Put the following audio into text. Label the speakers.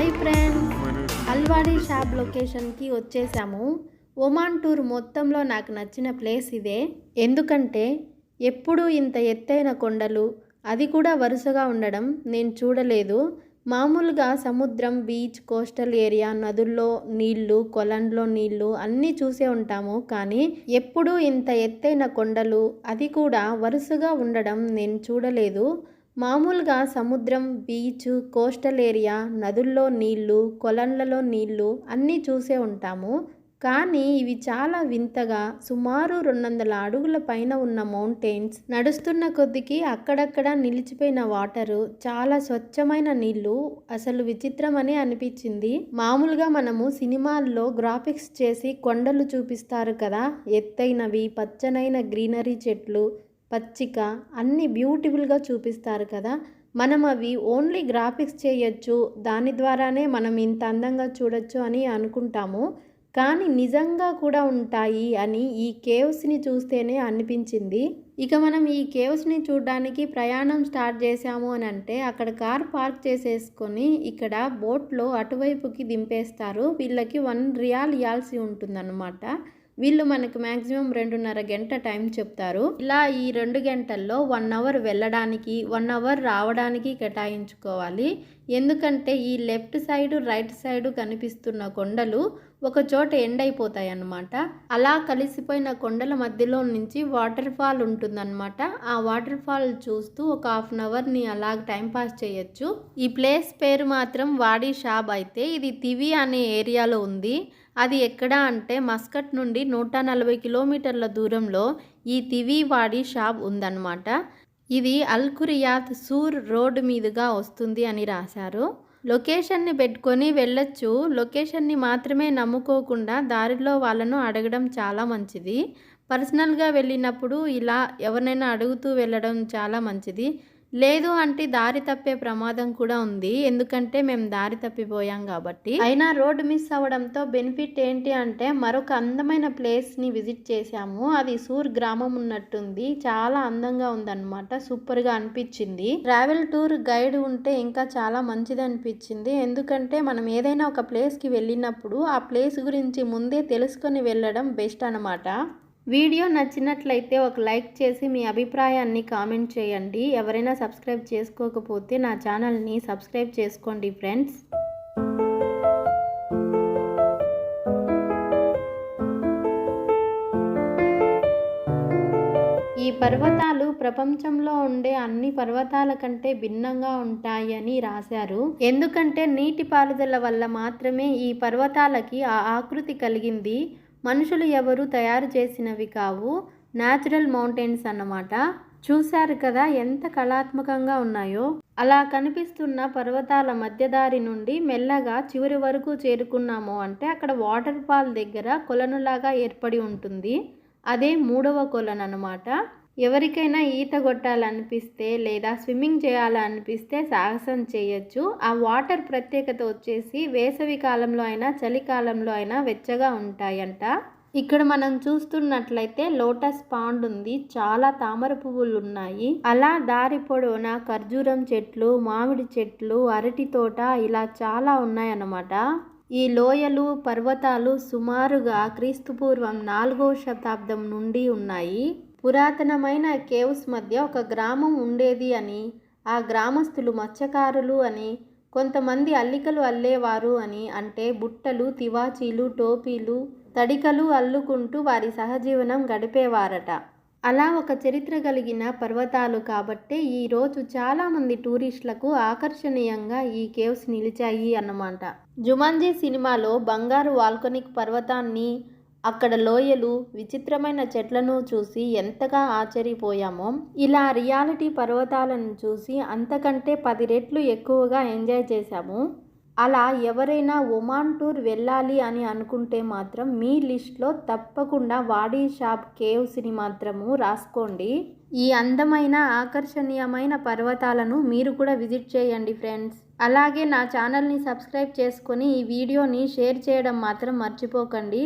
Speaker 1: Hi friends, Al Wadi shop లొకేషన్కి వచ్చేసాము. Oman tour మొత్తంలో నాకు నచ్చిన ప్లేస్ ఇదే. ఎందుకంటే ఎప్పుడూ ఇంత ఎత్తైన కొండలు, అది కూడా వరుసగా ఉండడం నేను చూడలేదు. మామూలుగా సముద్రం, బీచ్, కోస్టల్ ఏరియా, నదుల్లో నీళ్లు, కొలంలో నీళ్లు అన్నీ చూసే ఉంటాము. కానీ ఎప్పుడూ ఇంత ఎత్తైన కొండలు, అది కూడా వరుసగా ఉండడం నేను చూడలేదు. మామూలుగా సముద్రం, బీచ్, కోస్టల్ ఏరియా, నదుల్లో నీళ్లు, కొలన్లలో నీళ్లు అన్నీ చూసే ఉంటాము. కానీ ఇవి చాలా వింతగా సుమారు 200 అడుగుల పైన ఉన్న మౌంటైన్స్, నడుస్తున్న కొద్దికి అక్కడక్కడ నిలిచిపోయిన వాటరు, చాలా స్వచ్ఛమైన నీళ్లు, అసలు విచిత్రమని అనిపించింది. మామూలుగా మనము సినిమాల్లో గ్రాఫిక్స్ చేసి కొండలు చూపిస్తారు కదా, ఎత్తైనవి, పచ్చనైన గ్రీనరీ చెట్లు, పచ్చిక అన్నీ బ్యూటిఫుల్గా చూపిస్తారు కదా. మనం అవి ఓన్లీ గ్రాఫిక్స్ చేయొచ్చు, దాని ద్వారానే మనం ఇంత అందంగా చూడొచ్చు అని అనుకుంటాము. కానీ నిజంగా కూడా ఉంటాయి అని ఈ కేవ్స్ని చూస్తేనే అనిపించింది. ఇక మనం ఈ కేవ్స్ని చూడడానికి ప్రయాణం స్టార్ట్ చేసాము అని అంటే అక్కడ కార్ పార్క్ చేసేసుకొని ఇక్కడ బోట్లో అటువైపుకి దింపేస్తారు. వీళ్ళకి 1 రియాల్ ఇవ్వాల్సి ఉంటుందన్నమాట. వీళ్ళు మనకు మ్యాక్సిమం 2.5 గంట టైం చెప్తారు. ఇలా ఈ 2 గంటల్లో 1 అవర్ వెళ్ళడానికి, 1 అవర్ రావడానికి కేటాయించుకోవాలి. ఎందుకంటే ఈ లెఫ్ట్ సైడు, రైట్ సైడు కనిపిస్తున్న కొండలు ఒక చోట ఎండ్ అయిపోతాయి అన్నమాట. అలా కలిసిపోయిన కొండల మధ్యలో నుంచి వాటర్ ఫాల్ ఉంటుందన్నమాట. ఆ వాటర్ ఫాల్ చూస్తూ ఒక 1/2 అవర్ని అలా టైం పాస్ చేయొచ్చు. ఈ ప్లేస్ పేరు మాత్రం వాడీ షాబ్. అయితే ఇది తివి అనే ఏరియాలో ఉంది. అది ఎక్కడ అంటే మస్కట్ నుండి 140 కిలోమీటర్ల దూరంలో ఈ తివి వాడీ షాబ్ ఉందన్నమాట. ఇది అల్ కురియాత్ సూర్ రోడ్ మీదుగా వస్తుంది అని రాశారు. లొకేషన్ని పెట్టుకొని వెళ్ళొచ్చు. లొకేషన్ని మాత్రమే నమ్ముకోకుండా దారిలో వాళ్ళను అడగడం చాలా మంచిది. పర్సనల్గా వెళ్ళినప్పుడు ఇలా ఎవరినైనా అడుగుతూ వెళ్ళడం చాలా మంచిది. లేదు అంటే దారి తప్పే ప్రమాదం కూడా ఉంది. ఎందుకంటే మేము దారి తప్పిపోయాం కాబట్టి. అయినా రోడ్ మిస్ అవ్వడంతో బెనిఫిట్ ఏంటి అంటే మరొక అందమైన ప్లేస్ని విజిట్ చేశాము. అది సూర్ గ్రామం ఉన్నట్టుంది. చాలా అందంగా ఉందన్నమాట. సూపర్గా అనిపించింది. ట్రావెల్ టూర్ గైడ్ ఉంటే ఇంకా చాలా మంచిది అనిపించింది. ఎందుకంటే మనం ఏదైనా ఒక ప్లేస్కి వెళ్ళినప్పుడు ఆ ప్లేస్ గురించి ముందే తెలుసుకొని వెళ్ళడం బెస్ట్ అన్నమాట. వీడియో నచ్చినట్లయితే ఒక లైక్ చేసి మీ అభిప్రాయాన్ని కామెంట్ చేయండి. ఎవరైనా సబ్స్క్రైబ్ చేసుకోకపోతే నా ఛానల్ని సబ్స్క్రైబ్ చేసుకోండి ఫ్రెండ్స్. ఈ పర్వతాలు ప్రపంచంలో ఉండే అన్ని పర్వతాల కంటే భిన్నంగా ఉంటాయి అని రాశారు. ఎందుకంటే నీటి పారుదల వల్ల మాత్రమే ఈ పర్వతాలకి ఆ ఆకృతి కలిగింది. మనుషులు ఎవరు తయారు చేసినవి కావు. న్యాచురల్ మౌంటైన్స్ అన్నమాట. చూశారు కదా ఎంత కళాత్మకంగా ఉన్నాయో. అలా కనిపిస్తున్న పర్వతాల మధ్యదారి నుండి మెల్లగా చివరి వరకు చేరుకున్నాము అంటే అక్కడ వాటర్ ఫాల్ దగ్గర కొలనులాగా ఏర్పడి ఉంటుంది. అదే 3వ కొలను అన్నమాట. ఎవరికైనా ఈత కొట్టాలనిపిస్తే లేదా స్విమ్మింగ్ చేయాలనిపిస్తే సాహసం చేయొచ్చు. ఆ వాటర్ ప్రత్యేకత వచ్చేసి వేసవి కాలంలో అయినా చలికాలంలో అయినా వెచ్చగా ఉంటాయంట. ఇక్కడ మనం చూస్తున్నట్లయితే లోటస్ పాండ్ ఉంది. చాలా తామర పువ్వులు ఉన్నాయి. అలా దారి పొడవునా ఖర్జూరం చెట్లు, మామిడి చెట్లు, అరటి తోట ఇలా చాలా ఉన్నాయన్నమాట. ఈ లోయలు, పర్వతాలు సుమారుగా క్రీస్తుపూర్వం 4వ శతాబ్దం నుండి ఉన్నాయి. పురాతనమైన కేవ్స్ మధ్య ఒక గ్రామం ఉండేది అని, ఆ గ్రామస్తులు మత్స్యకారులు అని, కొంతమంది అల్లికలు అల్లేవారు అని, అంటే బుట్టలు, తివాచీలు, టోపీలు, తడికలు అల్లుకుంటూ వారి సహజీవనం గడిపేవారట. అలా ఒక చరిత్ర కలిగిన పర్వతాలు కాబట్టే ఈరోజు చాలామంది టూరిస్టులకు ఆకర్షణీయంగా ఈ కేవ్స్ నిలిచాయి అన్నమాట. జుమాంజీ సినిమాలో బంగారు వాల్కనిక్ పర్వతాన్ని, అక్కడ లోయలు, విచిత్రమైన చెట్లను చూసి ఎంతగా ఆశ్చర్యపోయామో, ఇలా రియాలిటీ పర్వతాలను చూసి అంతకంటే 10 రెట్లు ఎక్కువగా ఎంజాయ్ చేశాము. అలా ఎవరైనా ఒమాన్ టూర్ వెళ్ళాలి అని అనుకుంటే మాత్రం మీ లిస్ట్లో తప్పకుండా వాడీ షాబ్ కేవ్స్ని మాత్రము రాసుకోండి. ఈ అందమైన ఆకర్షణీయమైన పర్వతాలను మీరు కూడా విజిట్ చేయండి ఫ్రెండ్స్. అలాగే నా ఛానల్ని సబ్స్క్రైబ్ చేసుకొని ఈ వీడియోని షేర్ చేయడం మాత్రం మర్చిపోకండి.